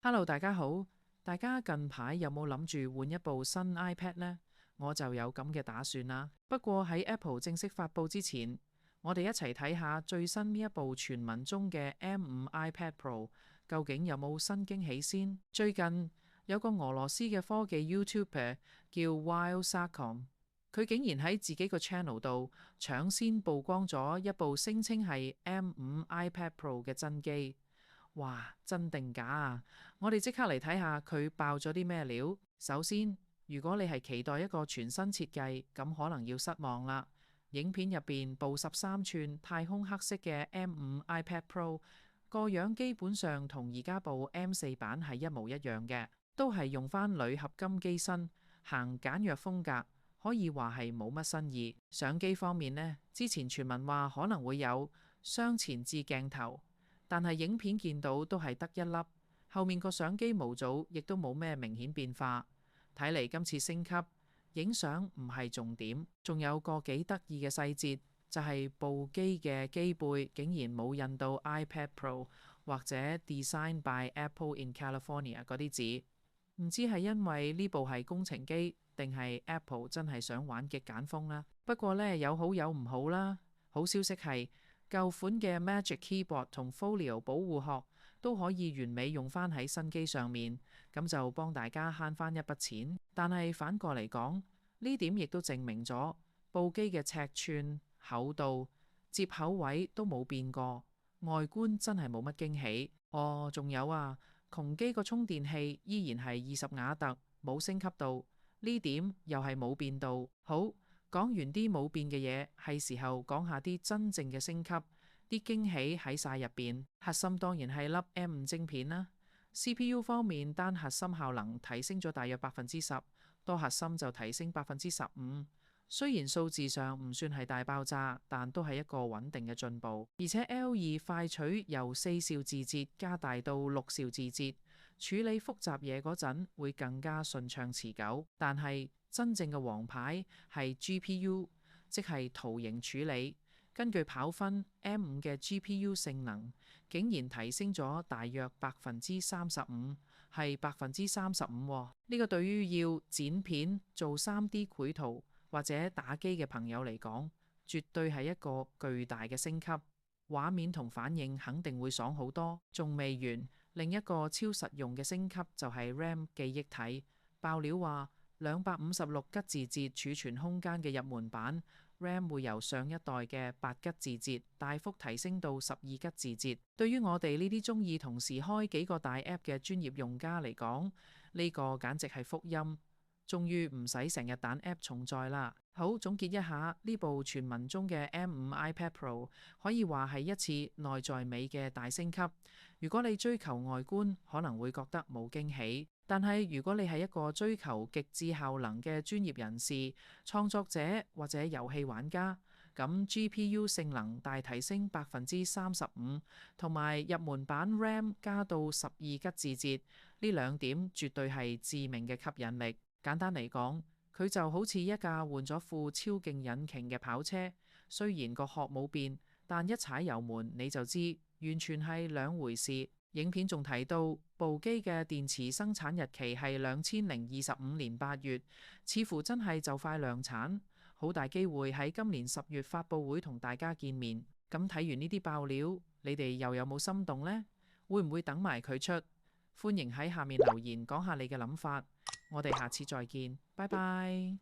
Hello，大家好。大家近排有冇諗住換一部新 iPad 呢？我就有咁嘅打算啦。不過喺 Apple 正式發佈之前，我哋一齊睇下最新呢一部傳聞中嘅 M5 iPad Pro 究竟有冇新驚喜先。最近有個俄羅斯嘅科技 YouTuber 叫 Wild Sakom，佢竟然喺自己個 channel 度搶先曝光咗一部聲稱係 M5 iPad Pro 嘅真機。哇，真定假啊？我哋即刻嚟睇下佢爆咗啲咩料。首先，如果你係期待一個全新設計，咁可能要失望啦。影片入邊部13寸太空黑色嘅 M5 iPad Pro 個樣基本上同而家部 M4 版係一模一樣嘅，都係用返鋁合金機身，行簡約風格，可以話係冇乜新意。相機方面呢，之前傳聞話可能會有雙前置鏡頭。但係影片見到都係得一粒，後面個相機模組亦都冇咩明顯變化。睇嚟今次升級，影相唔係重點，仲有個幾得意嘅細節，就係部機嘅機背竟然冇印到 iPad Pro 或者 Design by Apple in California 嗰啲字。唔知係因為呢部係工程機，定係 Apple 真係想玩極簡風啦。不過呢，有好有唔好啦。好消息係，舊款嘅 Magic Keyboard 同 Folio 保護殼都可以完美用返喺新機上面，咁就幫大家慳返一筆錢。但係反過嚟講，呢點亦都證明咗部機嘅尺寸、厚度、接口位都冇變過，外觀真係冇乜驚喜。哦，仲有啊，窮機個充電器依然係20瓦特，冇升級到，呢點又係冇變到。好。講完啲冇變嘅嘢，係時候講下啲真正嘅升級，啲驚喜喺晒入邊。核心當然係粒 M5 晶片啦。CPU 方面，單核心效能提升咗大約10%，多核心就提升15%。雖然數字上唔算係大爆炸，但都係一個穩定嘅進步。而且 L2 快取由4兆字節加大到6兆字節，處理複雜嘢嗰陣會更加順暢持久。但係真正嘅王牌係 GPU，即係圖形處理。根據跑分 M5 嘅 GPU 性能竟然提升咗大約35%，係35%。呢個對於要剪片、做3D 繪圖或者打機嘅朋友嚟講，絕對係一個巨大嘅升級。畫面同反應肯定會爽好多。仲未完，另一個超實用嘅升級就係 RAM 記憶體。爆料話256吉字節儲存空間嘅入門版 RAM 會由上一代嘅8吉字節大幅提升到12吉字節。對於我哋呢啲中意同時開幾個大 app 嘅專業用家嚟講，呢個簡直係福音。終於唔使成日彈 app 重載啦。好，總結一下，呢部傳聞中嘅 M5 iPad Pro 可以話係一次內在美嘅大升級。如果你追求外觀，可能會覺得冇驚喜。但係如果你係一個追求極致效能嘅專業人士、創作者或者遊戲玩家，咁 GPU 性能大提升35%，同埋入門版 RAM 加到12吉字節，呢兩點絕對係致命嘅吸引力。簡單嚟講，佢就好似一架換咗副超勁引擎嘅跑車，雖然個殼冇變，但一踩油門你就知，完全係兩回事。影片仲提到部機嘅電池生產日期係2025年8月，似乎真係就快量產，好大機會喺今年10月發佈會同大家見面。咁睇完呢啲爆料，你哋又有冇心動呢？會唔會等埋佢出？歡迎喺下面留言講下你嘅諗法。我哋下次再見，拜拜。